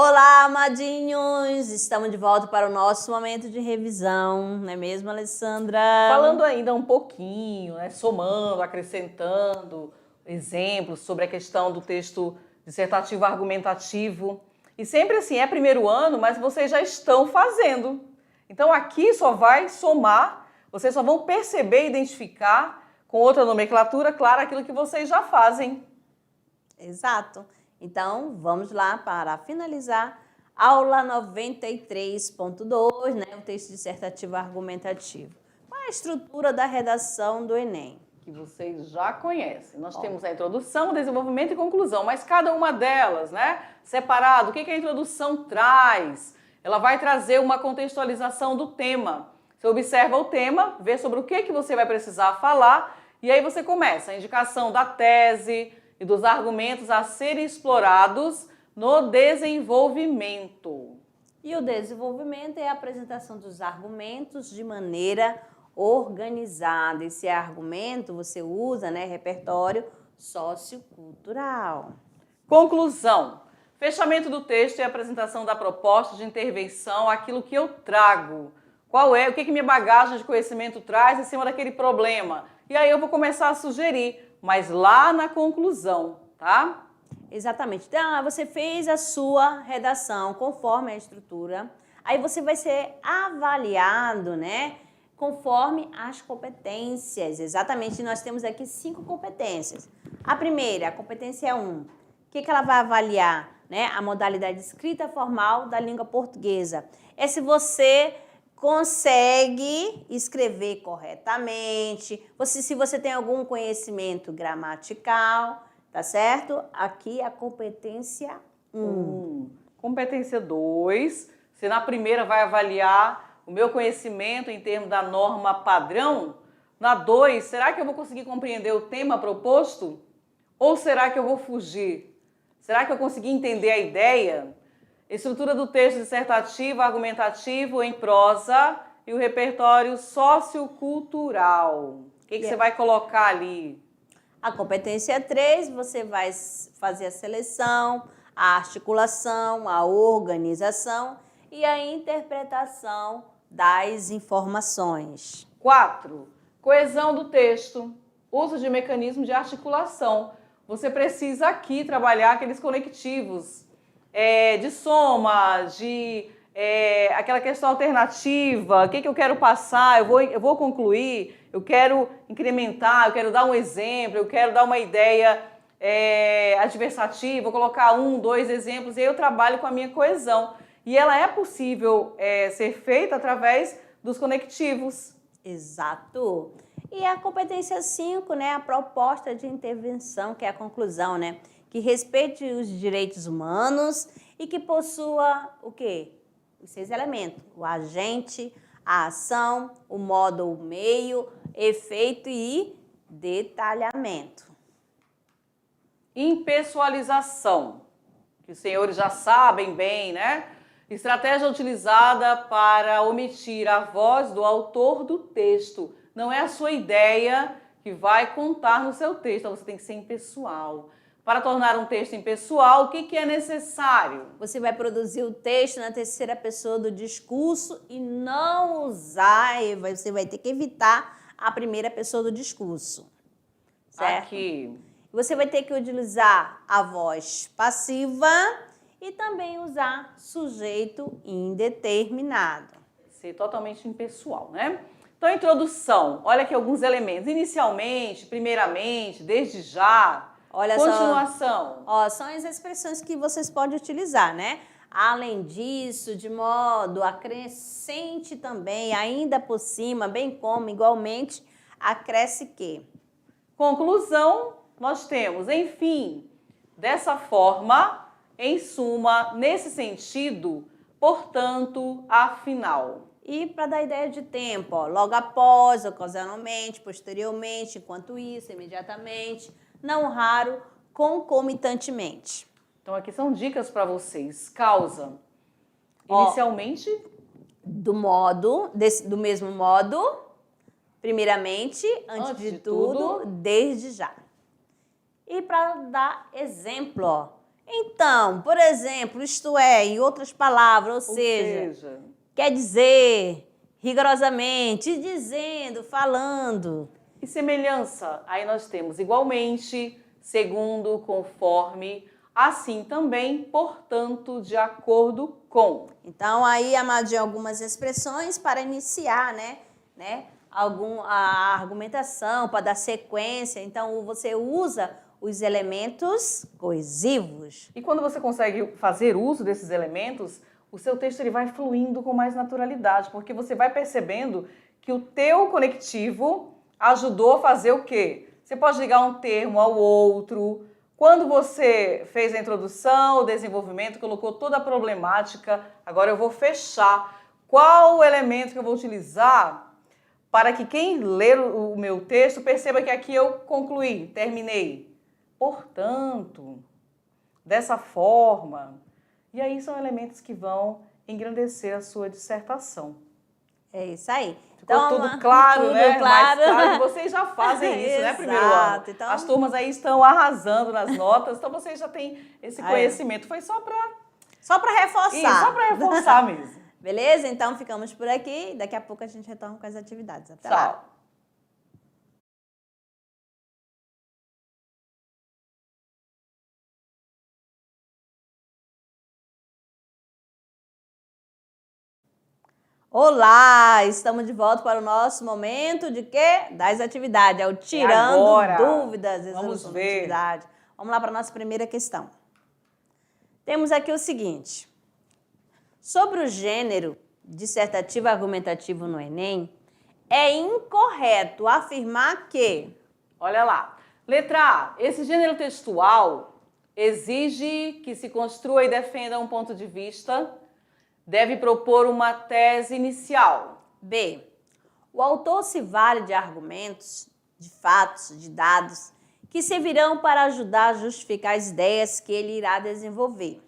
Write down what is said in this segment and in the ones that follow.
Olá, amadinhos! Estamos de volta para o nosso momento de revisão, não é mesmo, Alessandra? Falando ainda um pouquinho, né, somando, acrescentando exemplos sobre a questão do texto dissertativo argumentativo. E sempre assim, é primeiro ano, mas vocês já estão fazendo. Então aqui só vai somar, vocês só vão perceber e identificar com outra nomenclatura, claro, aquilo que vocês já fazem. Exato. Então, vamos lá para finalizar aula 93.2, né, o texto dissertativo argumentativo. Qual é a estrutura da redação do Enem? Que vocês já conhecem. Nós temos a introdução, desenvolvimento e conclusão, mas cada uma delas, né, separado, o que a introdução traz? Ela vai trazer uma contextualização do tema. Você observa o tema, vê sobre o que você vai precisar falar, e aí você começa a indicação da tese e dos argumentos a serem explorados no desenvolvimento. E o desenvolvimento é a apresentação dos argumentos de maneira organizada. Esse argumento você usa, né, repertório sociocultural. Conclusão. Fechamento do texto e apresentação da proposta de intervenção, aquilo que eu trago. Qual é, o que minha bagagem de conhecimento traz em cima daquele problema. E aí eu vou começar a sugerir, mas lá na conclusão, tá? Exatamente. Então, você fez a sua redação conforme a estrutura, aí você vai ser avaliado, né, conforme as competências. Exatamente, nós temos aqui 5 competências. A primeira, a competência 1, o que ela vai avaliar? Né? A modalidade escrita formal da língua portuguesa. É se você consegue escrever corretamente, se você tem algum conhecimento gramatical, tá certo? Aqui a competência 1. Competência 2, se na primeira vai avaliar o meu conhecimento em termos da norma padrão, na 2, será que eu vou conseguir compreender o tema proposto? Ou será que eu vou fugir? Será que eu consegui entender a ideia? Estrutura do texto dissertativo, argumentativo em prosa e o repertório sociocultural. O que você vai colocar ali? A competência 3, você vai fazer a seleção, a articulação, a organização e a interpretação das informações. 4. Coesão do texto. Uso de mecanismos de articulação. Você precisa aqui trabalhar aqueles conectivos de soma, de aquela questão alternativa, o que eu quero passar, eu vou concluir, eu quero incrementar, eu quero dar um exemplo, eu quero dar uma ideia adversativa, vou colocar 1, 2 exemplos e aí eu trabalho com a minha coesão. E ela é possível ser feita através dos conectivos. Exato. E a competência 5, né, a proposta de intervenção, que é a conclusão, né, que respeite os direitos humanos e que possua o quê? Os 6 elementos, o agente, a ação, o modo, o meio, efeito e detalhamento. Impessoalização, que os senhores já sabem bem, né? Estratégia utilizada para omitir a voz do autor do texto. Não é a sua ideia que vai contar no seu texto, então você tem que ser impessoal. Para tornar um texto impessoal, o que é necessário? Você vai produzir o texto na terceira pessoa do discurso e não usar, você vai ter que evitar a primeira pessoa do discurso. Certo? Aqui. Você vai ter que utilizar a voz passiva e também usar sujeito indeterminado. Ser totalmente impessoal, né? Então, introdução. Olha aqui alguns elementos. Inicialmente, primeiramente, desde já. Olha continuação. São as expressões que vocês podem utilizar, né? Além disso, de modo acrescente também, ainda por cima, bem como, igualmente, acresce que. Conclusão, nós temos, enfim, dessa forma, em suma, nesse sentido, portanto, afinal. E para dar ideia de tempo, ó, logo após, ocasionalmente, posteriormente, enquanto isso, imediatamente, não raro, concomitantemente. Então aqui são dicas para vocês. Causa. Inicialmente. Do mesmo modo, primeiramente, antes de tudo, desde já. E para dar exemplo, ó, Então, por exemplo, isto é, em outras palavras, ou seja, quer dizer, rigorosamente, dizendo, falando. E semelhança, aí nós temos igualmente, segundo, conforme, assim também, portanto, de acordo com. Então, aí, Amadinho, algumas expressões para iniciar, né? A argumentação, para dar sequência. Então, você usa os elementos coesivos. E quando você consegue fazer uso desses elementos, o seu texto ele vai fluindo com mais naturalidade, porque você vai percebendo que o teu conectivo ajudou a fazer o quê? Você pode ligar um termo ao outro. Quando você fez a introdução, o desenvolvimento, colocou toda a problemática, agora eu vou fechar. Qual o elemento que eu vou utilizar para que quem ler o meu texto perceba que aqui eu concluí, terminei? Portanto, dessa forma. E aí são elementos que vão engrandecer a sua dissertação. É isso aí. Ficou então, tudo claro, tudo né? Claro. Mais claro que vocês já fazem isso, né, primeiro ano? Então... As turmas aí estão arrasando nas notas, então vocês já têm esse conhecimento. Foi só para reforçar. Isso, só para reforçar mesmo. Beleza? Então ficamos por aqui. Daqui a pouco a gente retorna com as atividades. Até Tchau. lá. Olá, estamos de volta para o nosso momento de quê? Das atividades, é o tirando dúvidas, vamos ver. Atividade. Vamos lá para a nossa primeira questão. Temos aqui o seguinte: sobre o gênero dissertativo argumentativo no Enem, é incorreto afirmar que... Olha lá, letra A, esse gênero textual exige que se construa e defenda um ponto de vista. Deve propor uma tese inicial. B. O autor se vale de argumentos, de fatos, de dados, que servirão para ajudar a justificar as ideias que ele irá desenvolver.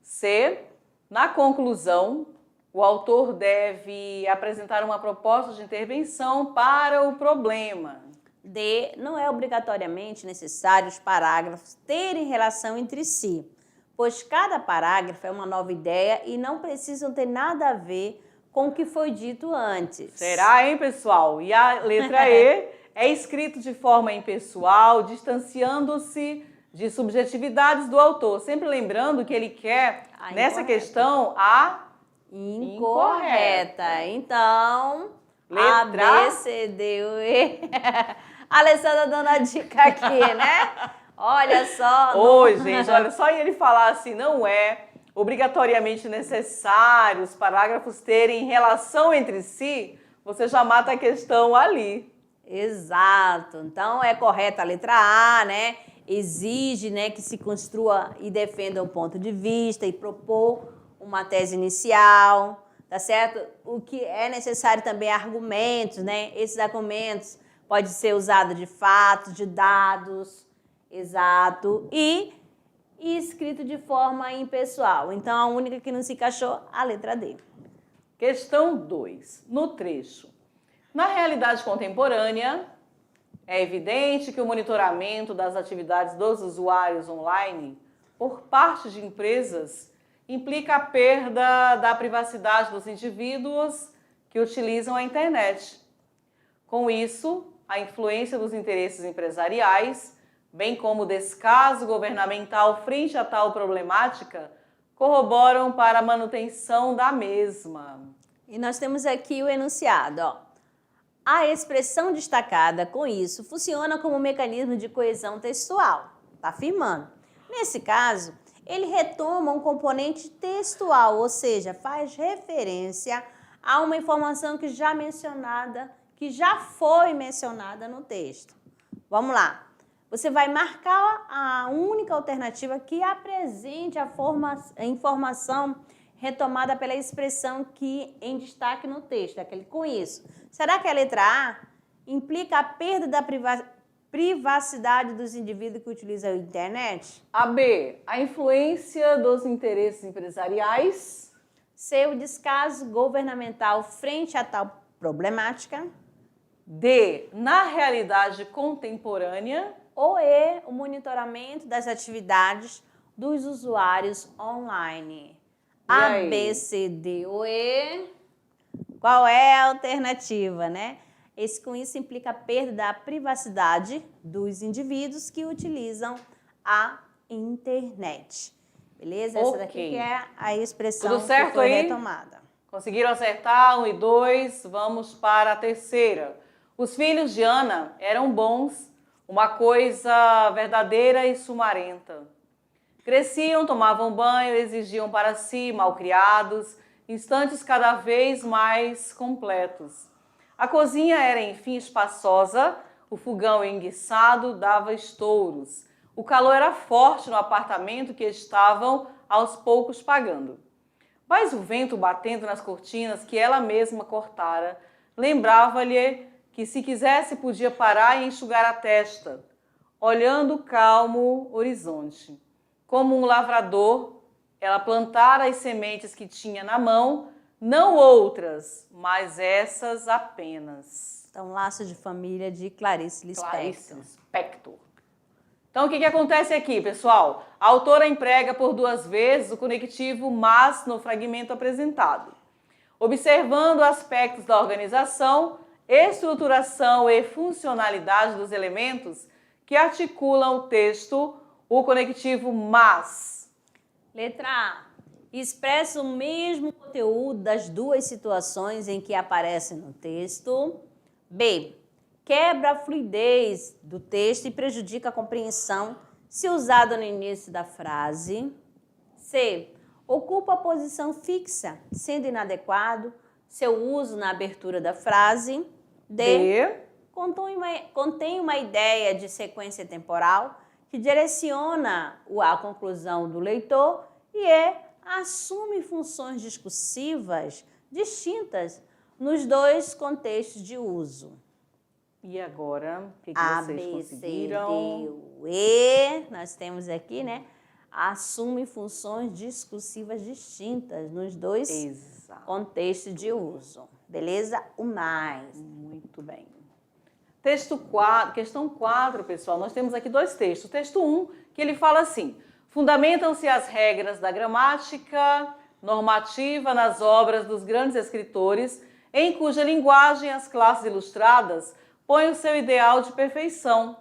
C. Na conclusão, o autor deve apresentar uma proposta de intervenção para o problema. D. Não é obrigatoriamente necessário os parágrafos terem relação entre si, pois cada parágrafo é uma nova ideia e não precisam ter nada a ver com o que foi dito antes. Será, hein, pessoal? E a letra E é escrito de forma impessoal, distanciando-se de subjetividades do autor. Sempre lembrando que ele quer, nessa questão, a incorreta. Então, letra A, B, C, D, E. A Alessandra dando a dica aqui, né? Olha só. Oi, gente, olha só ele falar assim, não é obrigatoriamente necessário os parágrafos terem relação entre si, você já mata a questão ali. Exato. Então, é correta a letra A, né? Exige, né, que se construa e defenda um ponto de vista e propor uma tese inicial, tá certo? O que é necessário também é argumentos, né? Esses argumentos podem ser usados de fatos, de dados. Exato. E escrito de forma impessoal. Então, a única que não se encaixou, a letra D. Questão 2. No trecho. Na realidade contemporânea, é evidente que o monitoramento das atividades dos usuários online por parte de empresas implica a perda da privacidade dos indivíduos que utilizam a internet. Com isso, a influência dos interesses empresariais, bem como o descaso governamental frente a tal problemática, corroboram para a manutenção da mesma. E nós temos aqui o enunciado, ó. A expressão destacada com isso funciona como um mecanismo de coesão textual, está afirmando. Nesse caso, ele retoma um componente textual, ou seja, faz referência a uma informação que já foi mencionada no texto. Vamos lá. Você vai marcar a única alternativa que apresente a informação retomada pela expressão que em destaque no texto, aquele com isso. Será que a letra A implica a perda da privacidade dos indivíduos que utilizam a internet? A B, a influência dos interesses empresariais. C, o descaso governamental frente a tal problemática. D, na realidade contemporânea. Ou E, o monitoramento das atividades dos usuários online. E A, aí? B, C, D ou E. Qual é a alternativa, né? Com isso implica a perda da privacidade dos indivíduos que utilizam a internet. Beleza? Essa daqui Ok. que é a expressão Tudo certo que foi aí? retomada. Conseguiram acertar? 1 e 2. Vamos para a terceira. Os filhos de Ana eram bons, uma coisa verdadeira e sumarenta. Cresciam, tomavam banho, exigiam para si, malcriados, instantes cada vez mais completos. A cozinha era, enfim, espaçosa, o fogão enguiçado dava estouros. O calor era forte no apartamento que estavam aos poucos pagando. Mas o vento batendo nas cortinas que ela mesma cortara, lembrava-lhe que se quisesse podia parar e enxugar a testa, olhando o calmo horizonte. Como um lavrador, ela plantara as sementes que tinha na mão, não outras, mas essas apenas. Então, Laço de Família de Clarice Clarice Lispector. Lispector. Então, o que acontece aqui, pessoal? A autora emprega por 2 vezes o conectivo mas no fragmento apresentado, observando aspectos da organização, estruturação e funcionalidade dos elementos que articulam o texto, o conectivo mas. Letra A. Expressa o mesmo conteúdo das duas situações em que aparecem no texto. B. Quebra a fluidez do texto e prejudica a compreensão se usado no início da frase. C. Ocupa a posição fixa, sendo inadequado seu uso na abertura da frase. D. Contém uma ideia de sequência temporal que direciona a conclusão do leitor e assume funções discursivas distintas nos dois contextos de uso. E agora, o que A, vocês B, conseguiram? C, D, E. Nós temos aqui, né? Assume funções discursivas distintas nos dois Exato. contextos de uso. Beleza? O mais. Muito bem. Texto 4, questão 4, pessoal, nós temos aqui 2 textos. O texto 1, que ele fala assim: fundamentam-se as regras da gramática normativa nas obras dos grandes escritores, em cuja linguagem as classes ilustradas põem o seu ideal de perfeição,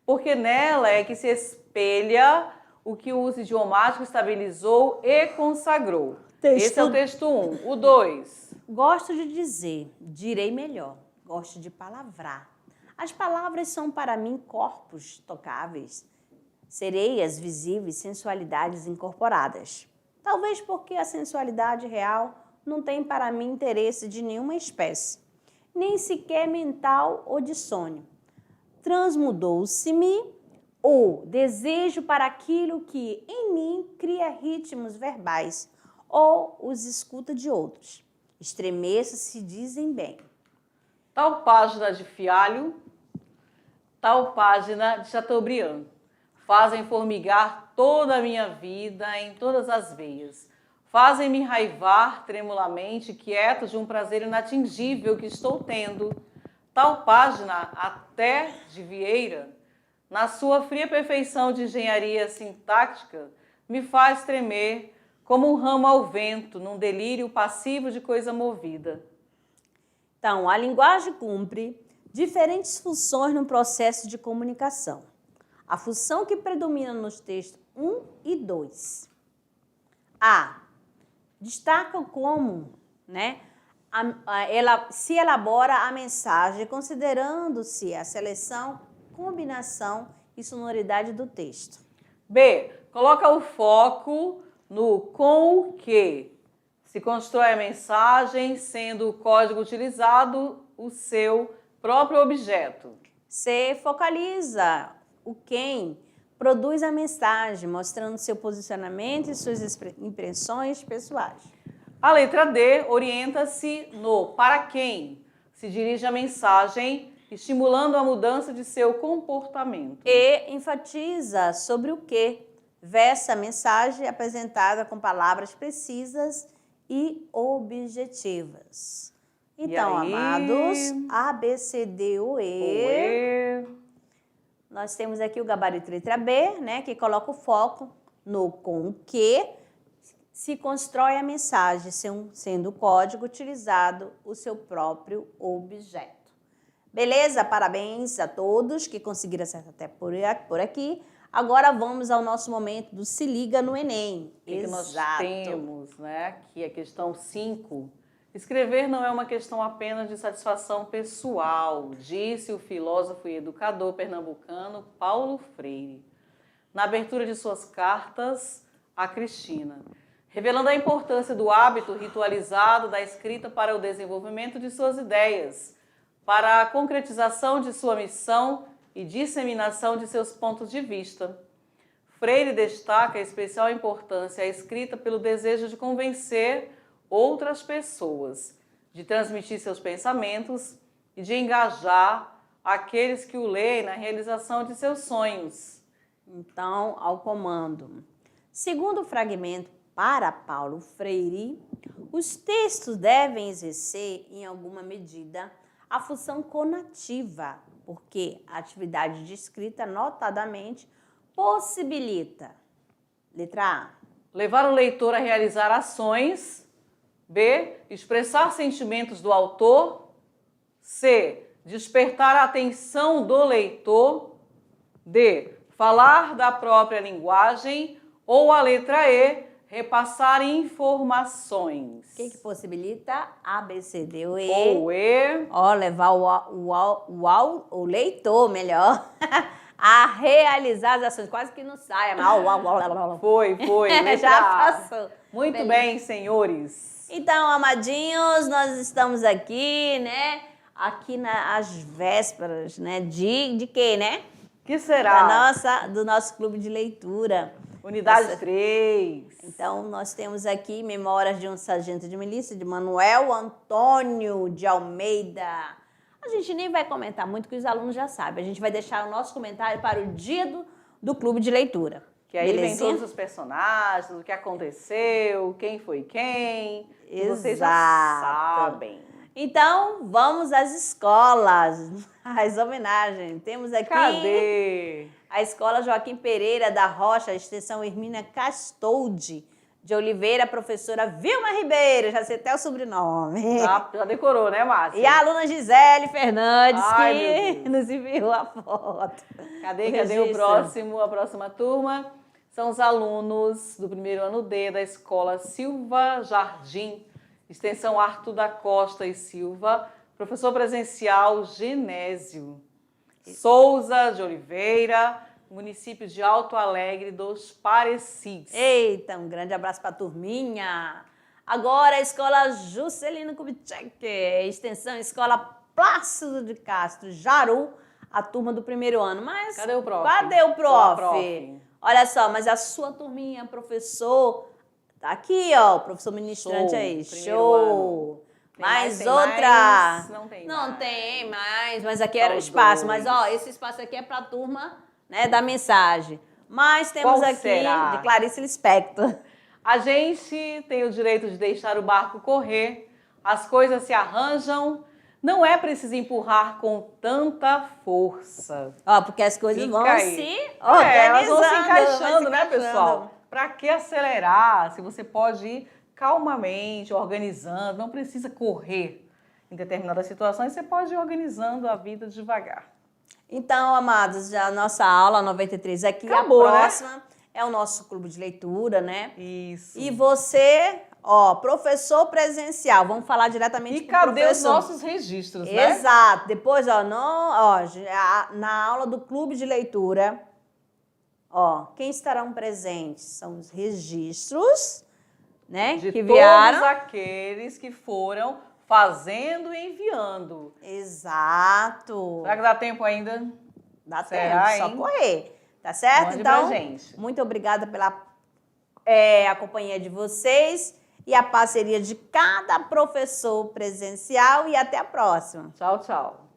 porque nela é que se espelha o que o uso idiomático estabilizou e consagrou. Esse é o texto 1. O 2. Gosto de dizer, direi melhor, gosto de palavrar. As palavras são para mim corpos tocáveis, sereias visíveis, sensualidades incorporadas. Talvez porque a sensualidade real não tem para mim interesse de nenhuma espécie, nem sequer mental ou de sonho. Transmudou-se-me o desejo para aquilo que em mim cria ritmos verbais ou os escuta de outros. Estremeço se dizem bem. Tal página de Fialho, tal página de Chateaubriand fazem formigar toda a minha vida em todas as veias. Fazem-me raivar tremulamente, quieto de um prazer inatingível que estou tendo. Tal página até de Vieira, na sua fria perfeição de engenharia sintática, me faz tremer como um ramo ao vento, num delírio passivo de coisa movida. Então, a linguagem cumpre diferentes funções no processo de comunicação. A função que predomina nos textos 1 e 2. A. Destaca como, né, ela se elabora a mensagem considerando-se a seleção, combinação e sonoridade do texto. B. Coloca o foco no com o que se constrói a mensagem, sendo o código utilizado o seu próprio objeto. C. Focaliza o quem produz a mensagem, mostrando seu posicionamento e suas impressões pessoais. A letra D orienta-se no para quem se dirige a mensagem, estimulando a mudança de seu comportamento. E enfatiza sobre o que versa a mensagem apresentada com palavras precisas e objetivas. Então, amados, A, B, C, D, O, E. Nós temos aqui o gabarito letra B, né, que coloca o foco no com que se constrói a mensagem, sendo o código utilizado o seu próprio objeto. Beleza? Parabéns a todos que conseguiram acertar até por aqui. Agora vamos ao nosso momento do Se Liga no Enem. O que nós temos, né? Aqui a questão 5. Escrever não é uma questão apenas de satisfação pessoal, disse o filósofo e educador pernambucano Paulo Freire, na abertura de suas cartas a Cristina, revelando a importância do hábito ritualizado da escrita para o desenvolvimento de suas ideias, para a concretização de sua missão e disseminação de seus pontos de vista. Freire destaca a especial importância à escrita pelo desejo de convencer outras pessoas, de transmitir seus pensamentos e de engajar aqueles que o leem na realização de seus sonhos. Então, ao comando. Segundo o fragmento para Paulo Freire, os textos devem exercer, em alguma medida, a função conativa, porque a atividade de escrita, notadamente, possibilita, letra A, levar o leitor a realizar ações, B, expressar sentimentos do autor, C, despertar a atenção do leitor, D, falar da própria linguagem, ou a letra E, repassar informações. O que possibilita? A, B, C, D ou E. Ou E. Ó, levar o leitor, melhor, a realizar as ações. Quase que não sai. Foi. Já passou. Muito Beleza. bem, senhores. Então, amadinhos, nós estamos aqui, né? Aqui às vésperas, né? De quê, né? Que será? Do nosso clube de leitura. Unidade 3. Então, nós temos aqui Memórias de um Sargento de Milícia, de Manuel Antônio de Almeida. A gente nem vai comentar muito, que os alunos já sabem. A gente vai deixar o nosso comentário para o dia do clube de leitura. Que aí Belezinha? vem todos os personagens, o que aconteceu, quem foi quem. Exato. Vocês já sabem. Então, vamos às escolas, às homenagens. Temos aqui... Cadê? A Escola Joaquim Pereira da Rocha, extensão Hermínia Castoldi de Oliveira, professora Vilma Ribeiro, já sei até o sobrenome. Já decorou, né, Márcia? E a aluna Gisele Fernandes, Ai, que nos enviou a foto. Cadê o próximo, a próxima turma? São os alunos do primeiro ano D da Escola Silva Jardim, extensão Arthur da Costa e Silva, professor presencial Genésio Souza de Oliveira, município de Alto Alegre dos Parecidos. Eita, um grande abraço para a turminha. Agora a Escola Juscelino Kubitschek, extensão Escola Plácido de Castro, Jaru, a turma do primeiro ano. Mas cadê o prof? Cadê o prof? Olha só, mas a sua turminha, professor, tá aqui, ó, o professor ministrante aí. Show! Mais outra. Não tem Não mais. tem mais, mas aqui era o espaço. Mas, ó, esse espaço aqui é para a turma, né, da mensagem. Mas temos Qual aqui será? de Clarice Lispector. A gente tem o direito de deixar o barco correr, as coisas se arranjam, não é preciso empurrar com tanta força. Ó, porque as coisas vão aí. se Elas vão se organizando, encaixando, né, vai se encaixando. pessoal? Para que acelerar se você pode ir calmamente, organizando, não precisa correr em determinadas situações, você pode ir organizando a vida devagar. Então, amados, já a nossa aula 93 aqui, Acabou, a próxima é o nosso clube de leitura, né? Isso. E você, ó, professor presencial, vamos falar diretamente E com o professor. cadê os nossos registros, né? Exato. Depois, ó, na aula do clube de leitura, ó, quem estarão presentes são os registros, né, De que todos vieram. aqueles que foram fazendo e enviando. Exato. Será que dá tempo ainda? Dá Será, tempo, só hein? correr. Tá certo? Mande Então, pra gente. muito obrigada pela a companhia de vocês e a parceria de cada professor presencial e até a próxima. Tchau, tchau.